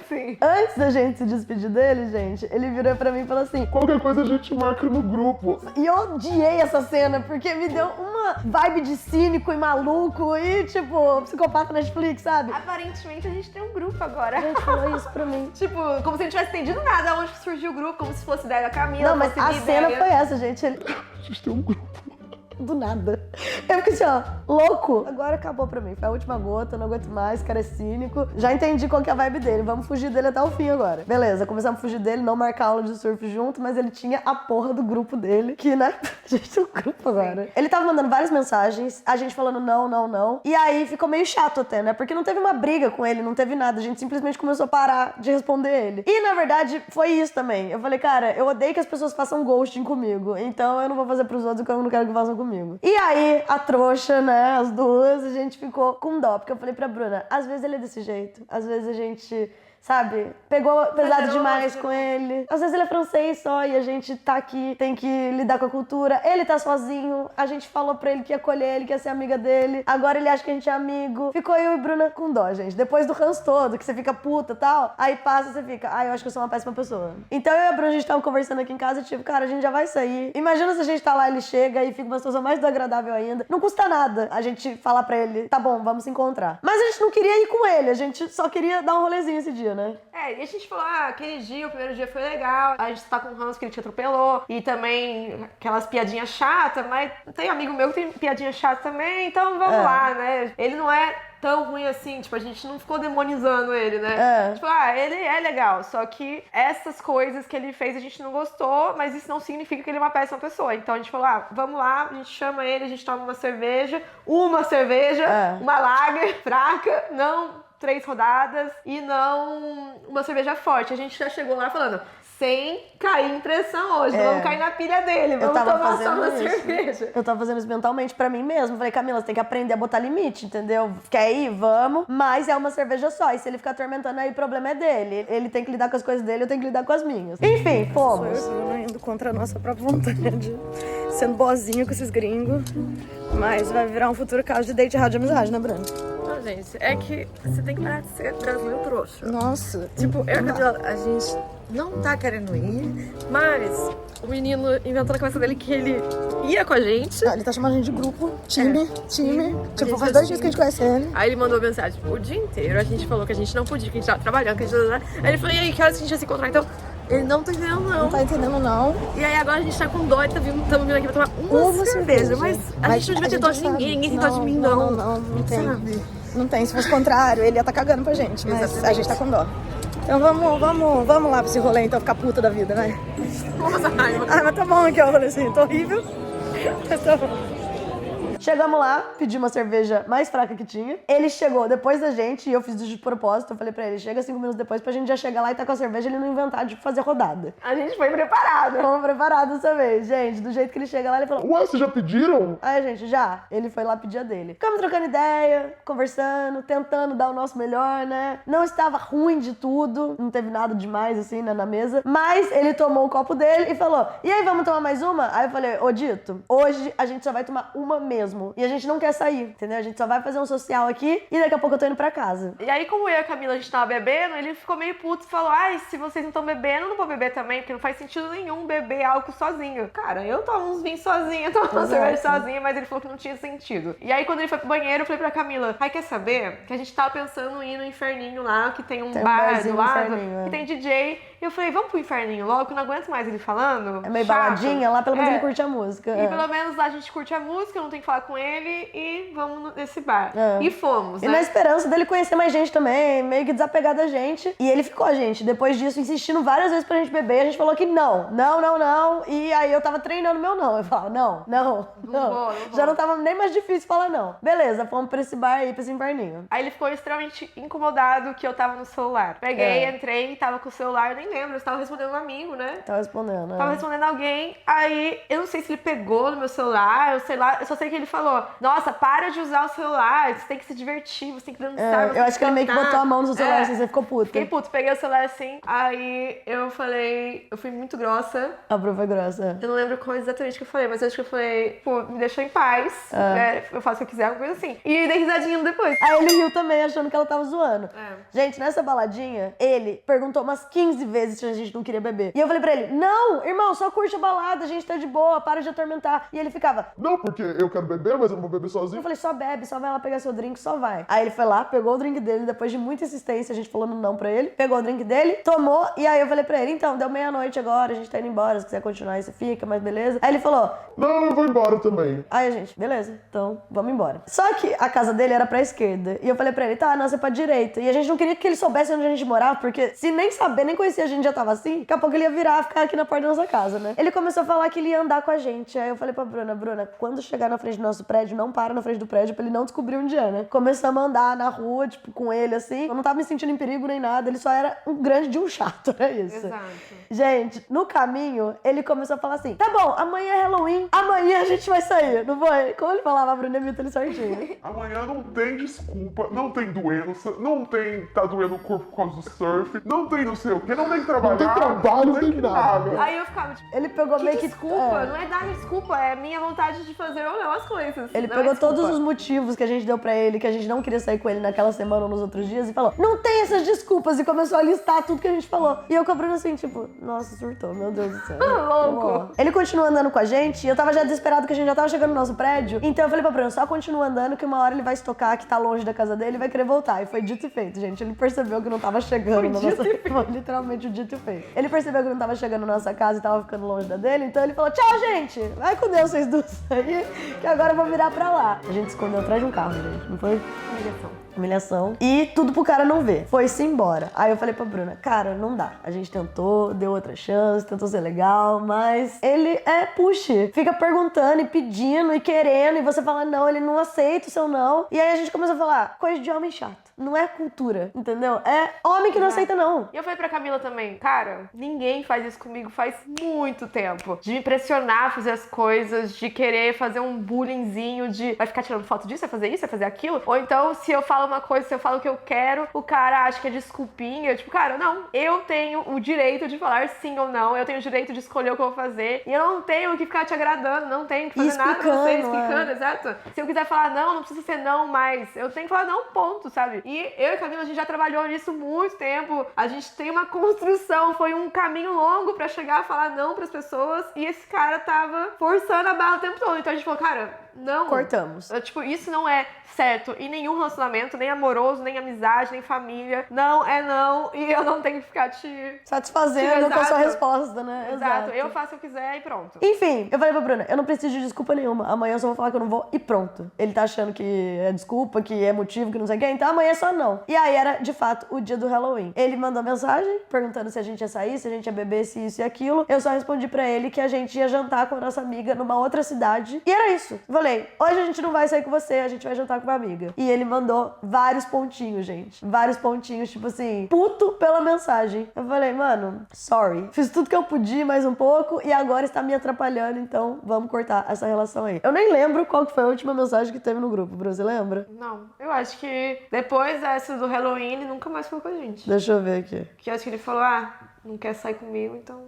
Sim. Antes da gente se despedir dele, gente, ele virou pra mim e falou assim, Qualquer coisa a gente marca no grupo. e eu odiei essa cena, porque me deu uma vibe de cínico e maluco e, tipo, psicopata Netflix, sabe? Aparentemente a gente tem um grupo agora. A gente falou isso pra mim. Tipo, como se a gente tivesse entendido nada onde que surgiu o grupo, como se fosse ideia da Camila. Não, mas fosse a minha cena ideia. foi essa, gente. Ele... A gente tem um grupo. Do nada. Eu fiquei assim, ó, louco. Agora acabou pra mim. Foi a última gota, eu não aguento mais, cara é cínico. Já entendi qual que é a vibe dele. Vamos fugir dele até o fim agora. Beleza, começamos a fugir dele, não marcar aula de surf junto, mas ele tinha a porra do grupo dele, que, né? A gente tem um grupo agora. Ele tava mandando várias mensagens, a gente falando não, não, não. E aí ficou meio chato até, né? Porque não teve uma briga com ele, não teve nada. A gente simplesmente começou a parar de responder ele. E, na verdade, foi isso também. Eu falei, cara, eu odeio que as pessoas façam ghosting comigo. Então eu não vou fazer pros outros o que eu não quero que façam comigo. E aí, a trouxa, né, as duas, a gente ficou com dó. Porque eu falei pra Bruna, às vezes ele é desse jeito. Às vezes a gente, sabe, pegou pesado demais com ele. Às vezes ele é francês só e a gente tá aqui, tem que lidar com a cultura. Ele tá sozinho, a gente falou pra ele que ia acolher ele, que ia ser amiga dele. Agora ele acha que a gente é amigo. Ficou eu e Bruna com dó, gente. Depois do ranço todo, que você fica puta e tal, aí passa e você fica, eu acho que eu sou uma péssima pessoa. Então eu e a Bruna, a gente tava conversando aqui em casa e tipo, cara, a gente já vai sair. Imagina se a gente tá lá, ele chega e fica uma situação mais desagradável ainda. Não custa nada a gente falar pra ele, tá bom, vamos se encontrar. Mas a gente não queria ir com ele, a gente só queria dar um rolezinho esse dia, né? E a gente falou, aquele dia, o primeiro dia foi legal, a gente tá com o ranço que ele te atropelou, e também aquelas piadinhas chatas, mas tem amigo meu que tem piadinha chata também, então vamos lá, né? Ele não é tão ruim assim, tipo, a gente não ficou demonizando ele, né? Tipo, ele é legal, só que essas coisas que ele fez a gente não gostou, mas isso não significa que ele é uma péssima pessoa. Então a gente falou, vamos lá, a gente chama ele, a gente toma uma cerveja, uma lager fraca, não 3 rodadas e não uma cerveja forte. A gente já chegou lá falando, sem cair em pressão hoje, vamos cair na pilha dele, vamos tomar só uma cerveja. Eu tava fazendo isso mentalmente pra mim mesmo. Falei, Camila, você tem que aprender a botar limite, entendeu? Quer ir? Vamos, mas é uma cerveja só. E se ele ficar atormentando aí, o problema é dele. Ele tem que lidar com as coisas dele, eu tenho que lidar com as minhas. Enfim, fomos. Sou eu indo contra a nossa própria vontade, sendo boazinha com esses gringos, mas vai virar um futuro caso de date errado de amizade, né, Bruna? Não, gente, é que você tem que parar de ser brasileiro trouxa. Nossa. Tipo, eu e a Camila, a gente não tá querendo ir, mas o menino inventou na cabeça dele que ele ia com a gente. Ele tá chamando a gente de grupo, time. Tipo, faz 2 dias que a gente conhece ele. Aí ele mandou mensagem o dia inteiro, a gente falou que a gente não podia, que a gente tava trabalhando, que a gente... Aí ele falou, e aí, que horas a gente ia se encontrar? Então, ele não tá entendendo, não. Não tá entendendo, não. E aí agora a gente tá com dó e estamos vindo aqui pra tomar uma cerveja. Mas a gente não devia ter dó de ninguém tem dó de mim, não. Não tem. Sabe? Não tem, se fosse o contrário, ele ia tá cagando pra gente, mas a gente tá com dó. Então vamos lá pra esse rolê, então, ficar puta da vida, né? Nossa, raiva. Mas tá bom aqui, ó, o rolezinho, tô horrível, mas tá bom. Chegamos lá, pedi uma cerveja mais fraca que tinha. Ele chegou depois da gente e eu fiz isso de propósito. Eu falei pra ele, chega 5 minutos depois pra gente já chegar lá e tá com a cerveja e ele não inventar de fazer rodada. A gente foi preparado. Fomos preparados dessa vez, gente. Do jeito que ele chega lá, ele falou... Ué, vocês já pediram? Aí, gente, já. Ele foi lá pedir a dele. Ficamos trocando ideia, conversando, tentando dar o nosso melhor, né? Não estava ruim de tudo. Não teve nada demais, assim, né, na mesa. Mas ele tomou o copo dele e falou, e aí, vamos tomar mais uma? Aí eu falei, ô Dito, hoje a gente só vai tomar uma mesmo. E a gente não quer sair, entendeu? A gente só vai fazer um social aqui e daqui a pouco eu tô indo pra casa. E aí, como eu e a Camila, a gente tava bebendo, ele ficou meio puto e falou, se vocês não estão bebendo, eu não vou beber também, porque não faz sentido nenhum beber álcool sozinho. Cara, eu tomo uns vinhos sozinha, tomo uma cerveja sozinha, mas ele falou que não tinha sentido. E aí, quando ele foi pro banheiro, eu falei pra Camila, quer saber? Que a gente tava pensando em ir no Inferninho lá, que tem um bar do lado, que tem DJ. E eu falei, vamos pro Inferninho logo, que eu não aguento mais ele falando. É meio chato. Baladinha, lá pelo menos ele curte a música. E pelo menos lá a gente curte a música, eu não tenho que falar com ele e vamos nesse bar. E fomos, E né? na esperança dele conhecer mais gente também, meio que desapegar da gente. E ele ficou, gente, depois disso, insistindo várias vezes pra gente beber. A gente falou que não. E aí eu tava treinando meu não. Eu falava, não. Não vou. Já não tava nem mais difícil falar não. Beleza, fomos pra esse bar aí, pra esse inverninho. Aí ele ficou extremamente incomodado que eu tava no celular. Peguei, entrei, tava com o celular, eu nem lembro, eu tava respondendo um amigo, né? Tava respondendo, Tava respondendo alguém, aí eu não sei se ele pegou no meu celular, eu sei lá, eu só sei que ele falou, nossa, para de usar o celular, você tem que se divertir, você tem que dançar, eu acho que ele meio que botou a mão no seu celular, assim, você ficou puta. Fiquei puto, peguei o celular assim, aí eu falei, eu fui muito grossa. A prova é grossa. Eu não lembro qual exatamente que eu falei, mas eu acho que eu falei, pô, me deixou em paz, né? Eu faço o que eu quiser, alguma coisa assim. E dei risadinha depois. Aí ele riu também, achando que ela tava zoando. Gente, nessa baladinha, ele perguntou umas 15 vezes se a gente não queria beber. E eu falei pra ele, não, irmão, só curte a balada, a gente tá de boa, para de atormentar. E ele ficava, Não, porque eu quero beber, mas eu não vou beber sozinho. eu falei, só bebe, só vai lá pegar seu drink, só vai. Aí ele foi lá, pegou o drink dele, depois de muita insistência, a gente falando não pra ele, pegou o drink dele, tomou, e aí eu falei pra ele, então, deu meia-noite agora, a gente tá indo embora, se quiser continuar aí você fica, mas beleza. Aí ele falou, Não, eu vou embora também. aí a gente, beleza, então vamos embora. Só que a casa dele era pra esquerda, e eu falei pra ele, tá, não, você é pra direita. E a gente não queria que ele soubesse onde a gente morava, porque se nem saber, nem conhecia a gente já tava assim, daqui a pouco ele ia virar, ficar aqui na porta da nossa casa, né? Ele começou a falar que ele ia andar com a gente, aí eu falei pra Bruna, quando chegar na frente do nosso prédio, não para na frente do prédio pra ele não descobrir onde é, né? Começamos a andar na rua, tipo, com ele, assim. Eu não tava me sentindo em perigo nem nada, ele só era um grande de um chato, era isso. Exato. Gente, no caminho, ele começou a falar assim, tá bom, amanhã é Halloween, amanhã a gente vai sair, não foi? Como ele falava, a Bruna imita ele certinho. Amanhã não tem desculpa, não tem doença, não tem tá doendo o corpo por causa do surf, não tem não sei o que, não tem que trabalhar. Não tem trabalho, não tem nada. Aí eu ficava tipo, Ele pegou meio que... desculpa, é. não é dar desculpa, é minha vontade de fazer ou não as coisas. Ele Não pegou é desculpa. todos os motivos que a gente deu pra ele, que a gente não queria sair com ele naquela semana ou nos outros dias, e falou, não tem essas desculpas, e começou a listar tudo que a gente falou. E eu com a Bruna assim, tipo, nossa, surtou, meu Deus do céu. Louco. Ele continua andando com a gente, e eu tava já desesperado que a gente já tava chegando no nosso prédio, então eu falei pra Bruna, só continua andando que uma hora ele vai estocar, que tá longe da casa dele e vai querer voltar. E foi dito e feito, gente. Ele percebeu que não tava chegando na nossa... Foi literalmente o dito e feito. Ele percebeu que não tava chegando na nossa casa e tava ficando longe da dele, então ele falou, tchau, gente! Vai com Deus, vocês duas aí, que agora eu vou virar pra lá. A gente se escondeu atrás de um carro, gente. Não foi? Humilhação. E tudo pro cara não ver. Foi-se embora. Aí eu falei pra Bruna, cara, não dá. A gente tentou, deu outra chance, tentou ser legal, mas ele é push. Fica perguntando e pedindo e querendo, e você fala não, ele não aceita o seu não. E aí a gente começou a falar, coisa de homem chato. Não é cultura, entendeu? É homem que não aceita não. E eu falei pra Camila também, cara, ninguém faz isso comigo faz muito tempo. De me pressionar a fazer as coisas, de querer fazer um bullyingzinho, de vai ficar tirando foto disso, vai fazer isso, vai fazer aquilo. Ou então, se eu falo uma coisa, se eu falo o que eu quero, o cara acha que é desculpinha. Tipo, cara, não. Eu tenho o direito de falar sim ou não. Eu tenho o direito de escolher o que eu vou fazer. E eu não tenho que ficar te agradando, não tenho que fazer nada pra você, explicando, exato. Se eu quiser falar não, não precisa ser não mais. Eu tenho que falar não, ponto, sabe? E eu e Camila, a gente já trabalhou nisso muito tempo. A gente tem uma construção, foi um caminho longo pra chegar a falar não pras pessoas. E esse cara tava forçando a barra o tempo todo. Então a gente falou, cara, não. Cortamos. Tipo, isso não é certo em nenhum relacionamento, nem amoroso, nem amizade, nem família. Não é não. E eu não tenho que ficar te satisfazendo com a sua resposta, né? Exato. Eu faço o que eu quiser e pronto. Enfim, eu falei pra Bruna, eu não preciso de desculpa nenhuma. Amanhã eu só vou falar que eu não vou e pronto. Ele tá achando que é desculpa, que é motivo, que não sei o quê. Então amanhã é só não. E aí era, de fato, o dia do Halloween. Ele mandou mensagem perguntando se a gente ia sair, se a gente ia beber, se isso e aquilo. Eu só respondi pra ele que a gente ia jantar com a nossa amiga numa outra cidade. E era isso. Eu falei, hoje a gente não vai sair com você, a gente vai jantar com uma amiga. E ele mandou vários pontinhos, gente. Vários pontinhos, tipo assim, puto pela mensagem. Eu falei, mano, sorry. Fiz tudo que eu podia, mais um pouco, e agora está me atrapalhando, então vamos cortar essa relação aí. Eu nem lembro qual que foi a última mensagem que teve no grupo, Bruno, você lembra? Não, eu acho que depois dessa do Halloween, ele nunca mais falou com a gente. Deixa eu ver aqui. Que eu acho que ele falou, não quer sair comigo, então...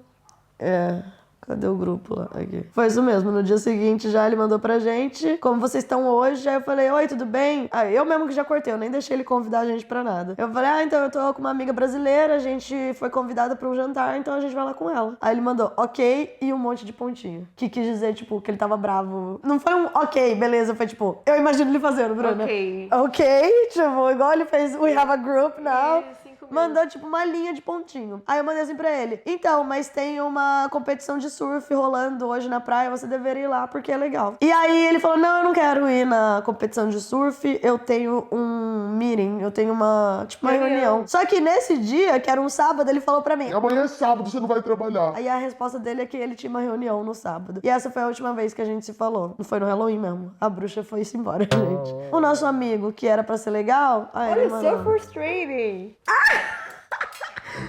Cadê o grupo lá? Aqui. Foi isso mesmo. No dia seguinte já ele mandou pra gente como vocês estão hoje. Aí eu falei, oi, tudo bem? Aí eu mesmo que já cortei, eu nem deixei ele convidar a gente pra nada. Eu falei, então eu tô com uma amiga brasileira, a gente foi convidada pra um jantar, então a gente vai lá com ela. Aí ele mandou, ok, e um monte de pontinho. Que quis dizer, tipo, que ele tava bravo. Não foi um ok, beleza, foi tipo, eu imagino ele fazendo, Bruna. Ok, tipo, igual ele fez We Have a Group Now. Mandou, tipo, uma linha de pontinho. Aí eu mandei assim pra ele. Então, mas tem uma competição de surf rolando hoje na praia, você deveria ir lá porque é legal. E aí ele falou, não, eu não quero ir na competição de surf, eu tenho um meeting, eu tenho uma reunião. Só que nesse dia, que era um sábado, ele falou pra mim... Amanhã é sábado, você não vai trabalhar. Aí a resposta dele é que ele tinha uma reunião no sábado. E essa foi a última vez que a gente se falou. Não foi no Halloween mesmo. A bruxa foi-se embora, gente. O nosso amigo, que era pra ser legal... Olha, so frustrating.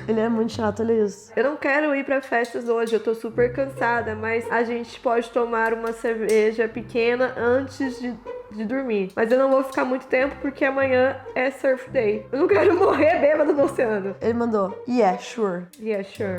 Ele é muito chato, olha isso. Eu não quero ir pra festas hoje, eu tô super cansada, mas a gente pode tomar uma cerveja pequena antes de dormir. Mas eu não vou ficar muito tempo porque amanhã é surf day. Eu não quero morrer bêbado no oceano. Ele mandou, yeah, sure. Yeah, sure.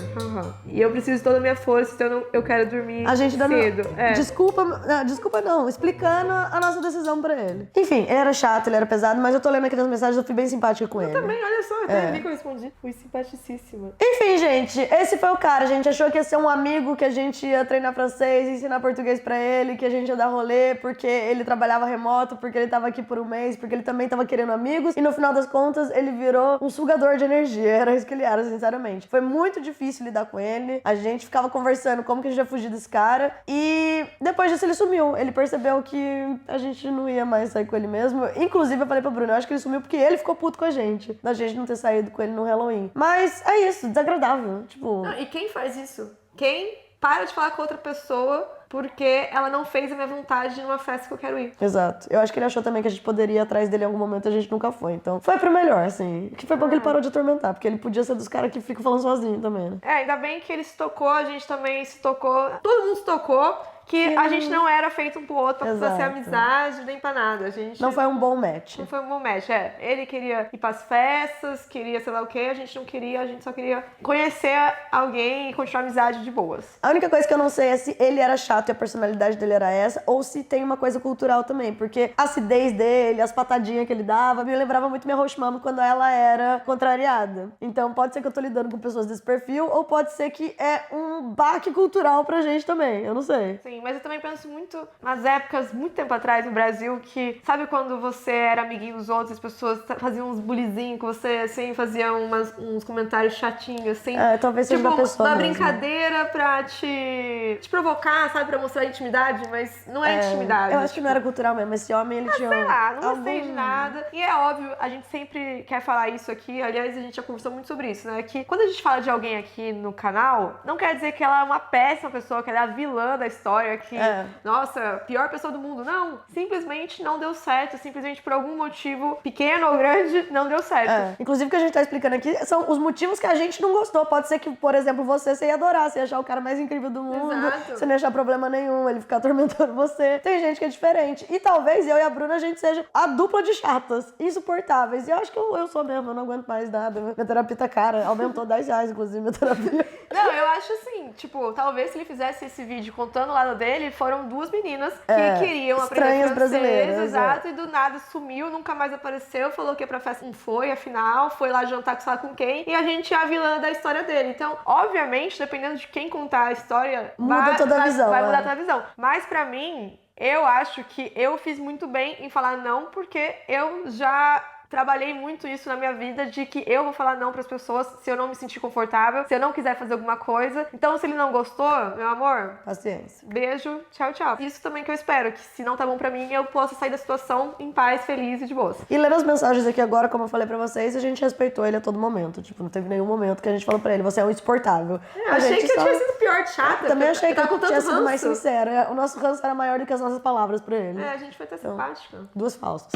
E eu preciso de toda a minha força, então eu quero dormir a gente cedo. Desculpa não, explicando a nossa decisão pra ele. Enfim, ele era chato, ele era pesado, mas eu tô lendo aqui nas mensagens, eu fui bem simpática com ele. Também, olha só, até vi que eu respondi. Fui simpaticíssima. Enfim, gente, esse foi o cara. A gente achou que ia ser um amigo, que a gente ia treinar francês, ensinar português pra ele, que a gente ia dar rolê, porque ele trabalhava remoto, porque ele tava aqui por um mês, porque ele também tava querendo amigos. E no final das contas, ele virou um sugador de energia. Era isso que ele era, sinceramente. Foi muito difícil lidar com ele. A gente ficava conversando como que a gente ia fugir desse cara. E depois disso ele sumiu. Ele percebeu que a gente não ia mais sair com ele mesmo. Inclusive, eu falei pra Bruno, eu acho que ele sumiu porque ele ficou puto com a gente. Da gente não ter saído com ele no Halloween. Mas é isso, desagradável. Tipo... Não, e quem faz isso? Quem para de falar com outra pessoa porque ela não fez a minha vontade numa festa que eu quero ir. Exato. Eu acho que ele achou também que a gente poderia ir atrás dele em algum momento e a gente nunca foi. Então, foi pro melhor, assim. Que foi bom que ele parou de atormentar, porque ele podia ser dos caras que ficam falando sozinho também, né? Ainda bem que ele se tocou, a gente também se tocou. Todo mundo se tocou que a gente não era feito um pro outro pra ser Exato. amizade, nem pra nada. A gente Não foi um bom match. não foi um bom match, Ele queria ir pras festas, queria sei lá o quê, a gente não queria, a gente só queria conhecer alguém e continuar a amizade de boas. A única coisa que eu não sei é se ele era chato e a personalidade dele era essa, ou se tem uma coisa cultural também, porque a acidez dele, as patadinhas que ele dava, me lembrava muito minha host mama quando ela era contrariada. Então pode ser que eu tô lidando com pessoas desse perfil, ou pode ser que é um baque cultural pra gente também, eu não sei. Sim, mas eu também penso muito nas épocas, muito tempo atrás no Brasil, que sabe quando você era amiguinho dos outros, as pessoas faziam uns bullyzinhos com você, assim, faziam uns comentários chatinhos, assim. Talvez seja da pessoa uma mesmo. brincadeira pra te provocar, sabe, pra mostrar intimidade, mas não é intimidade. Eu acho que não era cultural mesmo, esse homem ele tinha Sei lá, não gostei de nada. E é óbvio, a gente sempre quer falar isso aqui, aliás, a gente já conversou muito sobre isso, né? Que quando a gente fala de alguém aqui no canal, não quer dizer que ela é uma péssima pessoa, que ela é a vilã da história, que, nossa, pior pessoa do mundo. Não, simplesmente não deu certo, simplesmente por algum motivo, pequeno ou grande, não deu certo. Inclusive, o que a gente tá explicando aqui são os motivos que a gente não gostou. Pode ser que, por exemplo, você ia adorar, você ia achar o cara mais incrível do mundo, Exato. você não ia achar problema nenhum, ele ficar atormentando você. Tem gente que é diferente. E talvez eu e a Bruna, a gente seja a dupla de chatas, insuportáveis. E eu acho que eu sou mesmo, eu não aguento mais nada. Minha terapia tá cara, aumentou R$10, inclusive, minha terapia. Não, eu acho assim, tipo, talvez se ele fizesse esse vídeo contando o lado dele, foram duas meninas que queriam aprender estranhas francês, brasileiras, exato, e do nada sumiu, nunca mais apareceu, falou que ia pra festa, não foi, afinal, foi lá jantar com sei lá com quem, e a gente é a vilã da história dele. Então, obviamente, dependendo de quem contar a história, Muda toda a visão, vai mudar toda a visão. Mas pra mim, eu acho que eu fiz muito bem em falar não, porque eu já trabalhei muito isso na minha vida, de que eu vou falar não pras pessoas se eu não me sentir confortável, se eu não quiser fazer alguma coisa. Então, se ele não gostou, meu amor, Paciência. beijo, tchau, tchau. Isso também que eu espero, que se não tá bom pra mim, eu possa sair da situação em paz, feliz e de boas. E lendo as mensagens aqui agora, como eu falei pra vocês, a gente respeitou ele a todo momento. Tipo, não teve nenhum momento que a gente falou pra ele, você é um insuportável. Eu achei que eu tinha sido pior de chata. Também achei que eu eu tinha sido mais sincera. O nosso ranço era maior do que as nossas palavras pra ele. A gente foi até simpática. Duas falsas.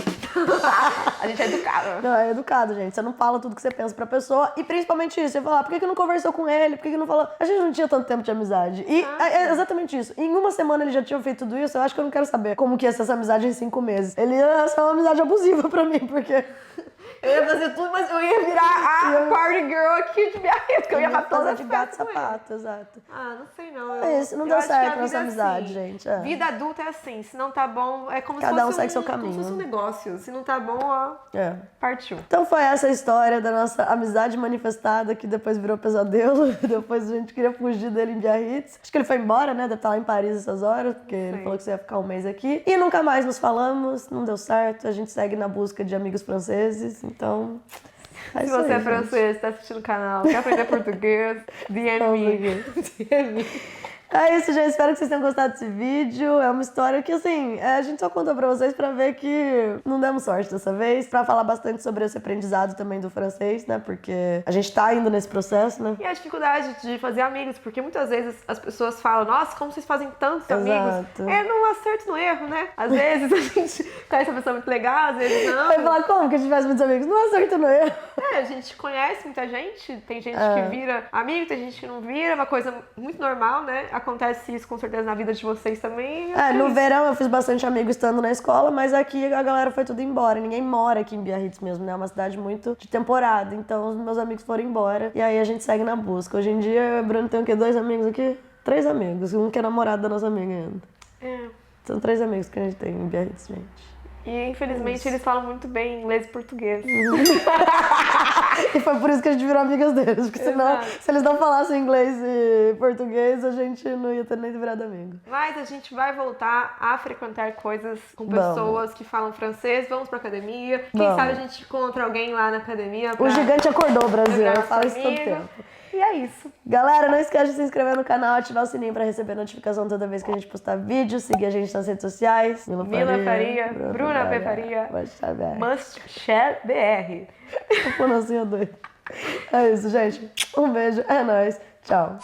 A gente é educada. Não, é educado, gente. Você não fala tudo que você pensa pra pessoa. E principalmente isso, você fala, por que não conversou com ele? Por que não falou? A gente não tinha tanto tempo de amizade. E é exatamente isso. Em uma semana ele já tinha feito tudo isso. Eu acho que eu não quero saber como que ia ser essa amizade em 5 meses. Ele ia ser uma amizade abusiva pra mim, porque... Eu ia fazer tudo, mas eu ia virar a party girl aqui de Biarritz, porque eu ia pra todas as de gato e festas com ele. sapato, exato. Não sei não. É isso, não eu deu acho que certo a nossa vida é amizade, assim. gente. Vida adulta é assim, se não tá bom, é como Cada se um fosse segue seu como caminho. se fosse um negócio. Se não tá bom, ó, partiu. Então foi essa a história da nossa amizade manifestada, que depois virou pesadelo. Depois a gente queria fugir dele em Biarritz. Acho que ele foi embora, né? Deve estar lá em Paris essas horas, porque ele falou que você ia ficar um mês aqui. E nunca mais nos falamos, não deu certo. A gente segue na busca de amigos franceses, então... Se você é francês, tá assistindo o canal, quer aprender português, DM me. É isso, gente. Espero que vocês tenham gostado desse vídeo. É uma história que, assim, a gente só conta pra vocês pra ver que não demos sorte dessa vez. Pra falar bastante sobre esse aprendizado também do francês, né? Porque a gente tá indo nesse processo, né? E a dificuldade de fazer amigos, porque muitas vezes as pessoas falam, nossa, como vocês fazem tantos amigos? É no acerto e no erro, né? Às vezes a gente conhece uma pessoa muito legal, às vezes não. Vai falar como que a gente faz muitos amigos? Não acerta no erro. A gente conhece muita gente, tem gente que vira amigo, tem gente que não vira, é uma coisa muito normal, né? Acontece isso com certeza na vida de vocês também. No verão eu fiz bastante amigo estando na escola, mas aqui a galera foi tudo embora. Ninguém mora aqui em Biarritz mesmo, né? É uma cidade muito de temporada, então os meus amigos foram embora e aí a gente segue na busca. Hoje em dia, o Bruno tem o quê? 2 amigos aqui? 3 amigos, um que é namorado da nossa amiga ainda. São 3 amigos que a gente tem em Biarritz, gente. E infelizmente eles falam muito bem inglês e português. E foi por isso que a gente virou amigas deles, porque senão, se eles não falassem inglês e português, a gente não ia ter nem virado amigo. Mas a gente vai voltar a frequentar coisas com pessoas que falam francês, vamos pra academia. Quem sabe a gente encontra alguém lá na academia. O gigante acordou, Brasil, eu falo isso todo tempo. E é isso. Galera, não esquece de se inscrever no canal, ativar o sininho pra receber notificação toda vez que a gente postar vídeo, seguir a gente nas redes sociais. Mila Faria, Bruna P. Faria, Must Share BR. O Prononcinha doido. É isso, gente. Um beijo, é nóis. Tchau.